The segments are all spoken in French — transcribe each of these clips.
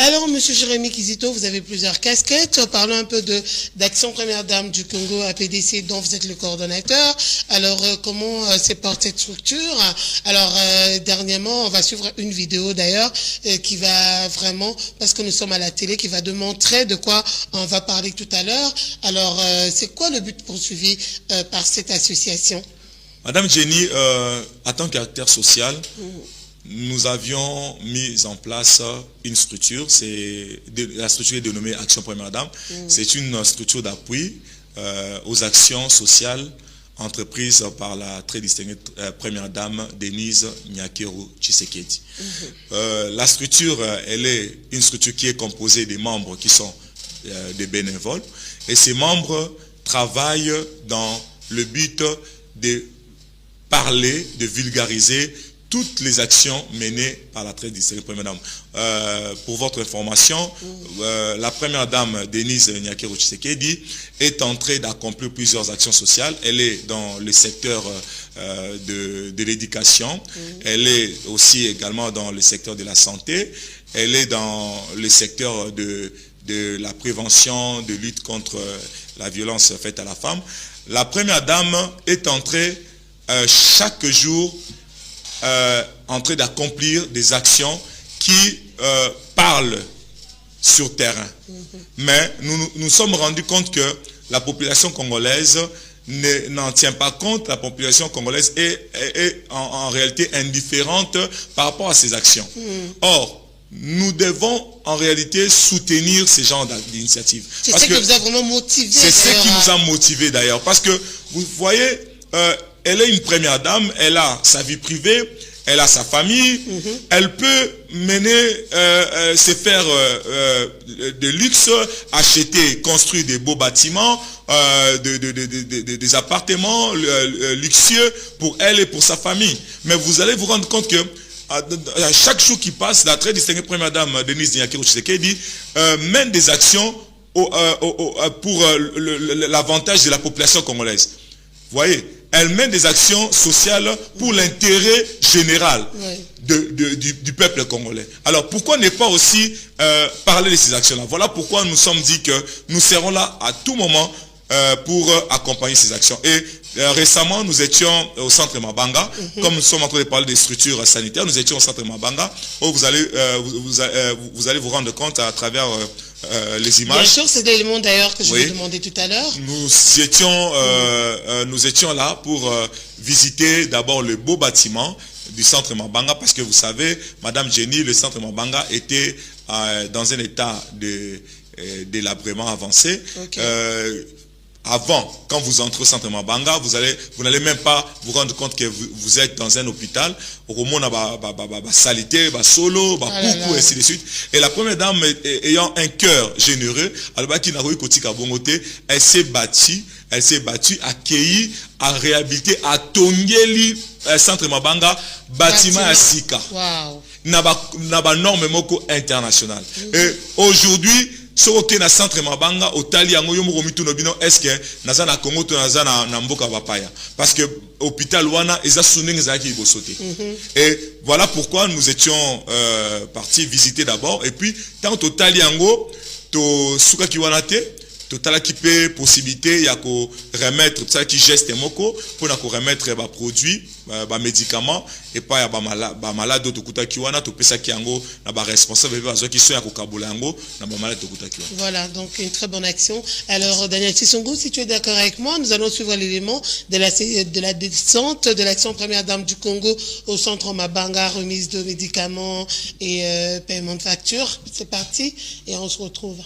Alors, Monsieur Jérémy Kizito, vous avez plusieurs casquettes. Parlons un peu d'Action Première Dame du Congo, APDC, dont vous êtes le coordonnateur. Alors, comment se porte cette structure? Alors, dernièrement, on va suivre une vidéo d'ailleurs qui va vraiment, parce que nous sommes à la télé, qui va démontrer de quoi on va parler tout à l'heure. Alors, c'est quoi le but poursuivi par cette association? Madame Jenny, en tant qu'acteur social, nous avions mis en place une structure, la structure est dénommée Action Première Dame. C'est une structure d'appui aux actions sociales entreprises par la très distinguée Première Dame Denise Nyakeru Tshisekedi. La structure, elle est une structure qui est composée des membres qui sont des bénévoles, et ces membres travaillent dans le but de parler, de vulgariser toutes les actions menées par la très distinguée Première Dame. Pour votre information, la Première Dame Denise Nyakeru Tshisekedi est en train d'accomplir plusieurs actions sociales. Elle est dans le secteur de l'éducation, elle est aussi également dans le secteur de la santé, elle est dans le secteur de la prévention, de lutte contre la violence faite à la femme. La Première Dame est en train, chaque jour, en train d'accomplir des actions qui parlent sur terrain. Mais nous sommes rendus compte que la population congolaise n'en tient pas compte. La population congolaise est en réalité indifférente par rapport à ces actions. Or, nous devons en réalité soutenir ces genres d'initiatives. C'est ce qui vous a vraiment motivé. C'est ce qui nous a motivé d'ailleurs. Parce que, vous voyez, elle est une Première Dame, elle a sa vie privée, elle a sa famille, elle peut mener, se faire de luxe, acheter, construire des beaux bâtiments, des appartements luxueux pour elle et pour sa famille. Mais vous allez vous rendre compte que à chaque jour qui passe, la très distinguée Première Dame Denise Nyakeru Tshisekedi mène des actions pour l'avantage de la population congolaise. Vous voyez, elle mène des actions sociales pour l'intérêt général du peuple congolais. Alors pourquoi ne pas aussi parler de ces actions-là? Voilà pourquoi nous sommes dit que nous serons là à tout moment pour accompagner ces actions. Et récemment, nous étions au centre Mabanga. Comme nous sommes en train de parler des structures sanitaires, nous étions au centre Mabanga, où vous allez vous rendre compte à travers les images. Bien sûr, c'est l'élément d'ailleurs que je vous demandais tout à l'heure. Nous étions là pour visiter d'abord le beau bâtiment du centre Mabanga, parce que vous savez, Madame Jenny, le centre Mabanga était dans un état de délabrement avancé. Avant, quand vous entrez au centre Mabanga, vous n'allez même pas vous rendre compte que vous êtes dans un hôpital. Au monde, salité, solo, beaucoup, ainsi de suite. Et la Première Dame, ayant un cœur généreux, elle s'est battue, accueillie, à réhabiliter, à tongeli centre Mabanga, bâtiment à Sika. N'a norme international. Et aujourd'hui, soki na centre Mabanga otali yango yo moko mituno bino est-ce que naza na Congo to naza na mboka bapaya, parce que hôpital wana eza sunenge za ki bosote. Et voilà pourquoi nous étions partis visiter d'abord, et puis tant totali yango to suka ki wana te totala qui peut possibilité ya ko remettre ça qui geste moko pour na ko remettre ba produits ba médicaments et pas ya ba malade to kuta ki wana to pesa ki yango na ba responsable bazo qui sont ya ko kabola yango na ba malade to kuta ki wana. Voilà, donc une très bonne action. Alors Daniel Tsongo, si tu es d'accord avec moi, nous allons suivre l'élément de la descente de l'Action Première Dame du Congo au centre Mabanga, remise de médicaments et paiement de factures. C'est parti et on se retrouve.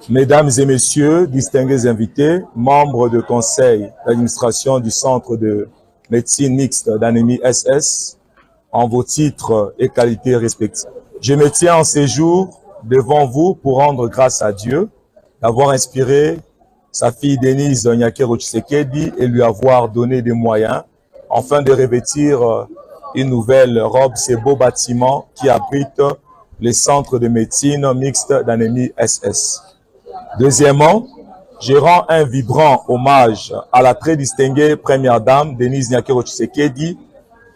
Mesdames et messieurs, distingués invités, membres du conseil d'administration du Centre de médecine mixte d'anémie SS, en vos titres et qualités respectifs. Je me tiens en séjour devant vous pour rendre grâce à Dieu d'avoir inspiré sa fille Denise Nyakero Tshisekedi et lui avoir donné des moyens afin de revêtir une nouvelle robe, ces beaux bâtiments qui abritent les centres de médecine mixte d'anémie SS. Deuxièmement, je rends un vibrant hommage à la très distinguée première dame Denise Nyakero Tshisekedi,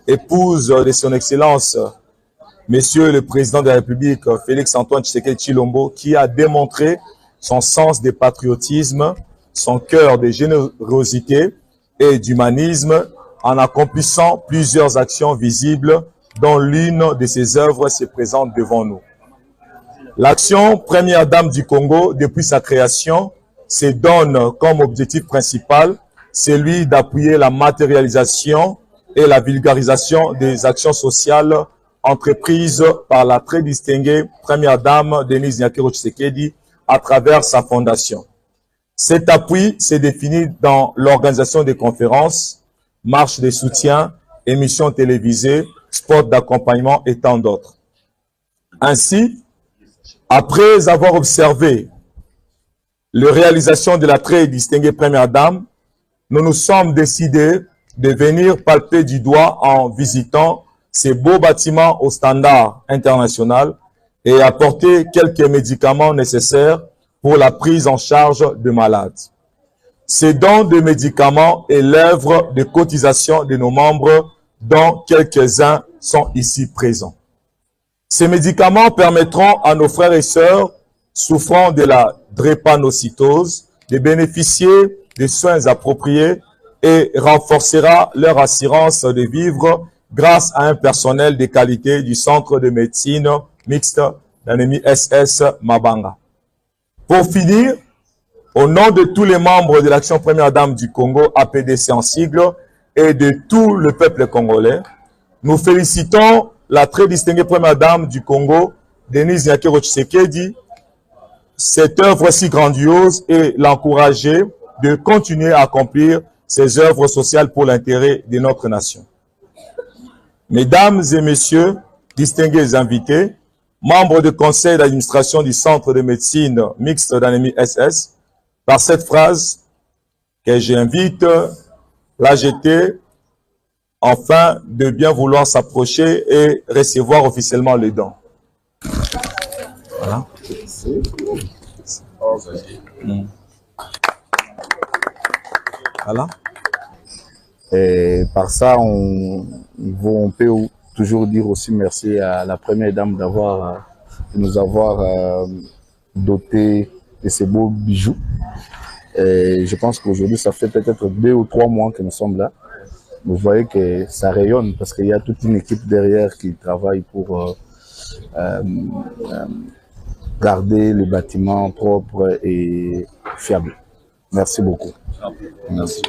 épouse de son excellence, Monsieur le Président de la République, Félix-Antoine Tshisekedi Tshilombo, qui a démontré son sens de patriotisme, son cœur de générosité et d'humanisme en accomplissant plusieurs actions visibles dont l'une de ses œuvres se présente devant nous. L'action Première Dame du Congo, depuis sa création, se donne comme objectif principal celui d'appuyer la matérialisation et la vulgarisation des actions sociales entreprises par la très distinguée Première Dame Denise Nyakero Tshisekedi à travers sa fondation. Cet appui s'est défini dans l'organisation des conférences, marches de soutien, émissions télévisées, spots d'accompagnement et tant d'autres. Ainsi, après avoir observé la réalisation de la très distinguée Première Dame, nous nous sommes décidés de venir palper du doigt en visitant ces beaux bâtiments au standard international et apporter quelques médicaments nécessaires pour la prise en charge de malades. Ces dons de médicaments est l'œuvre de cotisation de nos membres dont quelques-uns sont ici présents. Ces médicaments permettront à nos frères et sœurs souffrant de la drépanocytose de bénéficier des soins appropriés et renforcera leur assurance de vivre grâce à un personnel de qualité du Centre de médecine mixte d'anémie SS Mabanga. Pour finir, au nom de tous les membres de l'Action Première Dame du Congo, APDC en sigle, et de tout le peuple congolais, nous félicitons la très distinguée Première Dame du Congo, Denise Nyakero Tshisekedi, cette œuvre si grandiose et l'encourager de continuer à accomplir ses œuvres sociales pour l'intérêt de notre nation. Mesdames et messieurs, distingués invités, membres du conseil d'administration du Centre de médecine mixte d'anémie SS, par cette phrase que j'invite l'AGT enfin de bien vouloir s'approcher et recevoir officiellement les dons. Voilà. Voilà. Et par ça, on peut toujours dire aussi merci à la première dame de nous avoir doté de ces beaux bijoux. Et je pense qu'aujourd'hui, ça fait peut-être 2 ou 3 mois que nous sommes là. Vous voyez que ça rayonne parce qu'il y a toute une équipe derrière qui travaille pour garder le bâtiment propre et fiable. Merci beaucoup. Merci.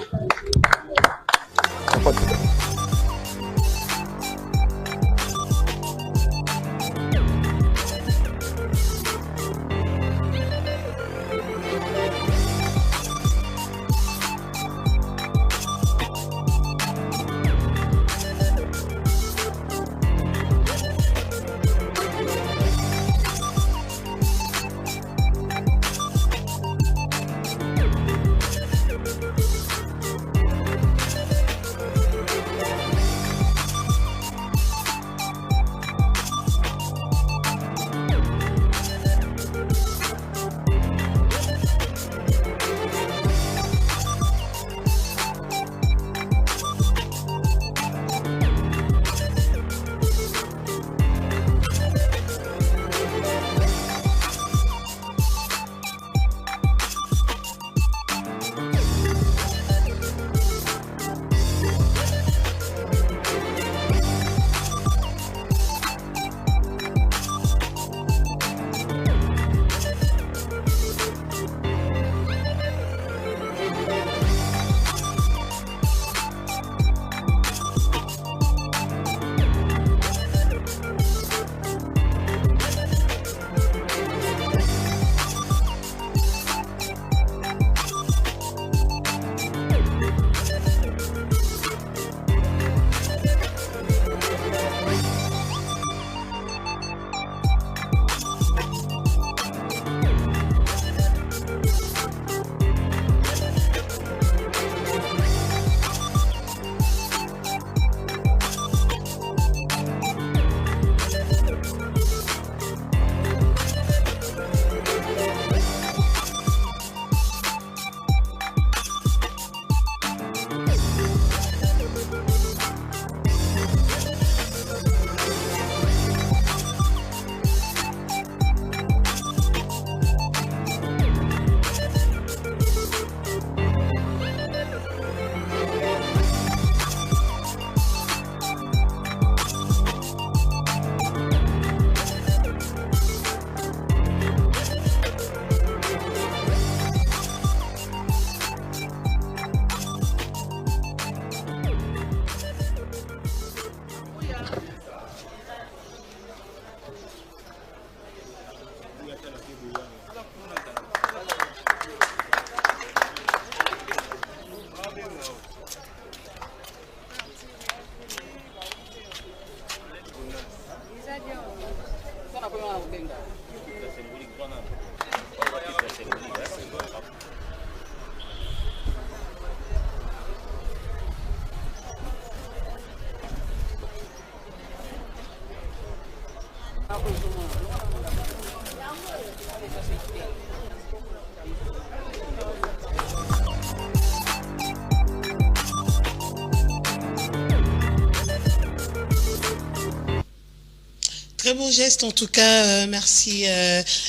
Très beau geste en tout cas, merci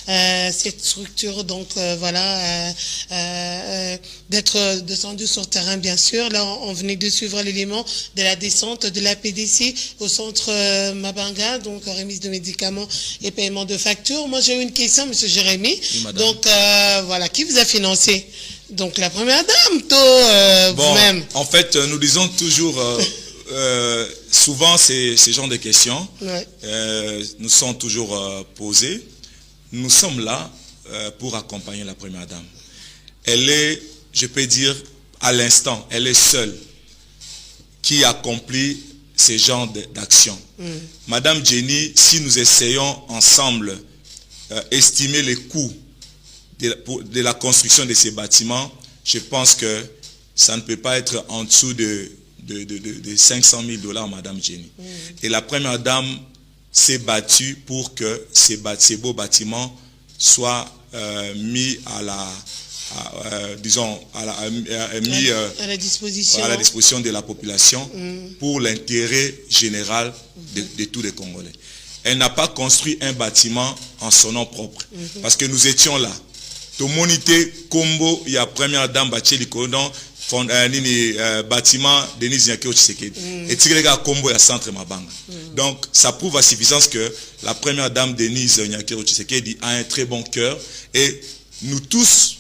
cette structure donc voilà d'être descendu sur terrain bien sûr. Là on venait de suivre l'élément de la descente de la PDC au centre Mabanga, donc remise de médicaments et paiement de factures. Moi j'ai eu une question, monsieur Jérémy. Oui, donc voilà, qui vous a financé? Donc la première dame, toi vous-même. En fait, nous disons toujours souvent ces genres de questions nous sont toujours posées. Nous sommes là pour accompagner la première dame. Elle est, je peux dire, à l'instant, elle est seule qui accomplit ces genres d'actions. Madame Jenny, si nous essayons ensemble estimer les coûts de la construction de ces bâtiments, je pense que ça ne peut pas être en dessous de 500 000 $, Madame Jenny. Et la première dame s'est battue pour que ces beaux bâtiments soient mis à la disposition de la population pour l'intérêt général de tous les Congolais. Elle n'a pas construit un bâtiment en son nom propre. Parce que nous étions là. Tomonité, Combo, il y a première dame Bacheli Kodon, bâtiment Denise Nyakeo Tshisekedi. Et Tigrelega Combo et centre Mabanga. Donc, ça prouve à suffisance que la première dame Denise Nyakeo Tshisekedi a un très bon cœur. Et nous tous,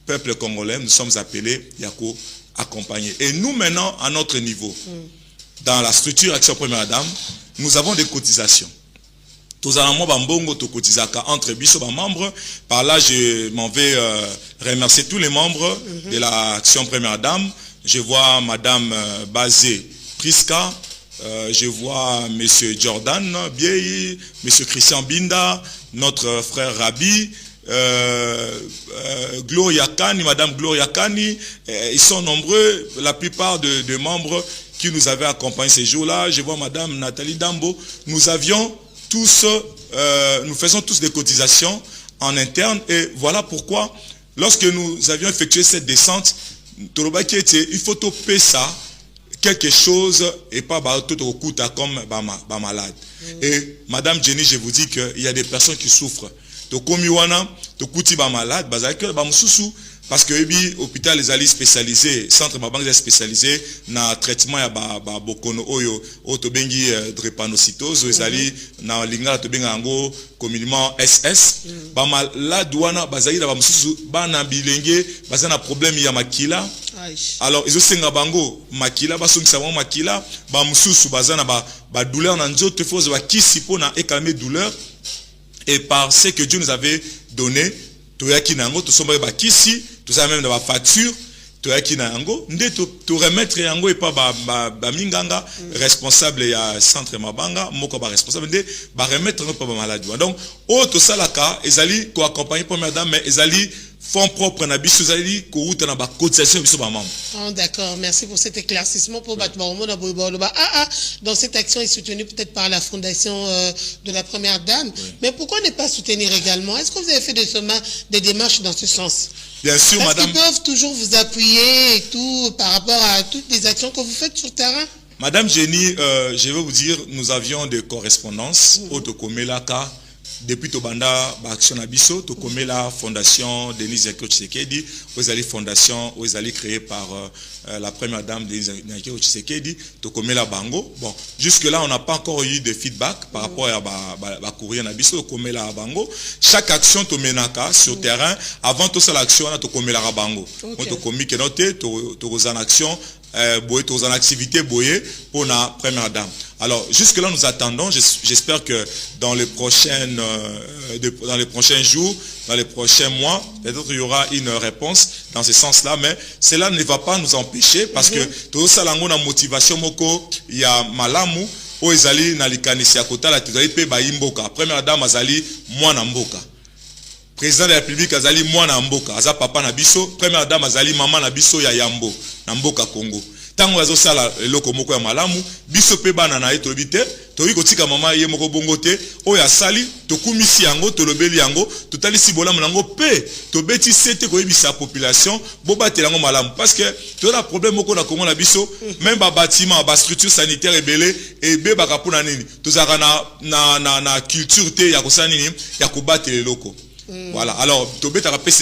peuple congolais, nous sommes appelés Yako accompagner. Et nous maintenant, à notre niveau, dans la structure Action Première Dame, nous avons des cotisations. Tous entre biso membres. Par là, je m'en vais remercier tous les membres de l'Action Première Dame. Je vois Madame Bazé Priska, je vois Monsieur Jordan Biei, Monsieur Christian Binda, notre frère Rabi, Gloria Kani, Madame Gloria Kani. Ils sont nombreux, la plupart de membres qui nous avaient accompagnés ces jours-là. Je vois Madame Nathalie Dambo. Nous faisons tous des cotisations en interne et voilà pourquoi lorsque nous avions effectué cette descente, il faut topper ça quelque chose et pas tout au coup comme malade. Et Madame Jenny, je vous dis qu'il y a des personnes qui souffrent. Malade, parce que l'hôpital les alliés spécialisés, centre Mabanga spécialisé dans le traitement ya bokono oyo otobengi drépanocytose, les alliés dans lingala tobenga ango communément SS. Malade wana bazali na bamususu bana bilenge bazana problème ya makila. Alors ils ont bango makila basongisa wa makila bamususu bazana ba douleur na nzoto faut ba kisipo na écalmer douleur. Et par ce que Dieu nous avait donné, tu as qui nango, tu sommes ba kisi, tu as même dans la facture, tu as qui nango, tu remettre yango et pas ba minganga responsable ya centre Mabanga, moko ba responsable ba remettre pas ba maladie. Donc auto salaka, ezali ko accompagner première dame mais ezali fonds propres na biso ezali ko uta na ba cotisation biso ba membre. D'accord, merci pour cet éclaircissement pour dans cette action est soutenue peut-être par la fondation de la première dame, mais pourquoi ne pas soutenir également? Est-ce que vous avez fait des démarches dans ce sens? Bien sûr, parce madame. Ils peuvent toujours vous appuyer et tout par rapport à toutes les actions que vous faites sur le terrain. Madame Jenny, je vais vous dire, nous avions des correspondances au Tokomelaka. Depuis Tobanda, Action Abisso, Tokomela Fondation Denise Nyakeo Tshisekedi, vous allez fondation, vous allez créée par la première dame Denise Nyakeo Tshisekedi, Tokomela Bango. Bon, jusque-là, on n'a pas encore eu de feedback par rapport à courrier Nabisso, Tokomela Bango. Chaque action Tomenaka sur terrain, avant toute l'action, on a Tokomela Bango. On Tokomi Kenote, Tozan action, en activité pour la première dame. Alors, jusque-là, nous attendons. J'espère que dans les prochains jours, dans les prochains mois, peut-être il y aura une réponse dans ce sens-là, mais cela ne va pas nous empêcher parce que tout ça, la motivation, il y a malamu, o ezali na likanisi ya kotala tozali pe ba imboka. Première dame azali mwana mboka. Président de la République azali mwana mboka. Aza papa na biso. Première dame azali maman na biso ya Yambo na mboka Congo. Tango azo sala eloko moko ya malamu, biso pe bana na etolobi te, toyi kotika mama ye moko bongo te, oya sali tokumisi yango, tolobeli yango, totalisi bolamu nango pe, tobeti sete koyebisa population, bobatela yango malamu parce que to na problème moko na Congo na biso, même ba bâtiment, ba structure sanitaire ebele ebe baka pona nini, tozaka na culture te ya kosala nini, ya kobatela eloko. Voilà. Alors tobeta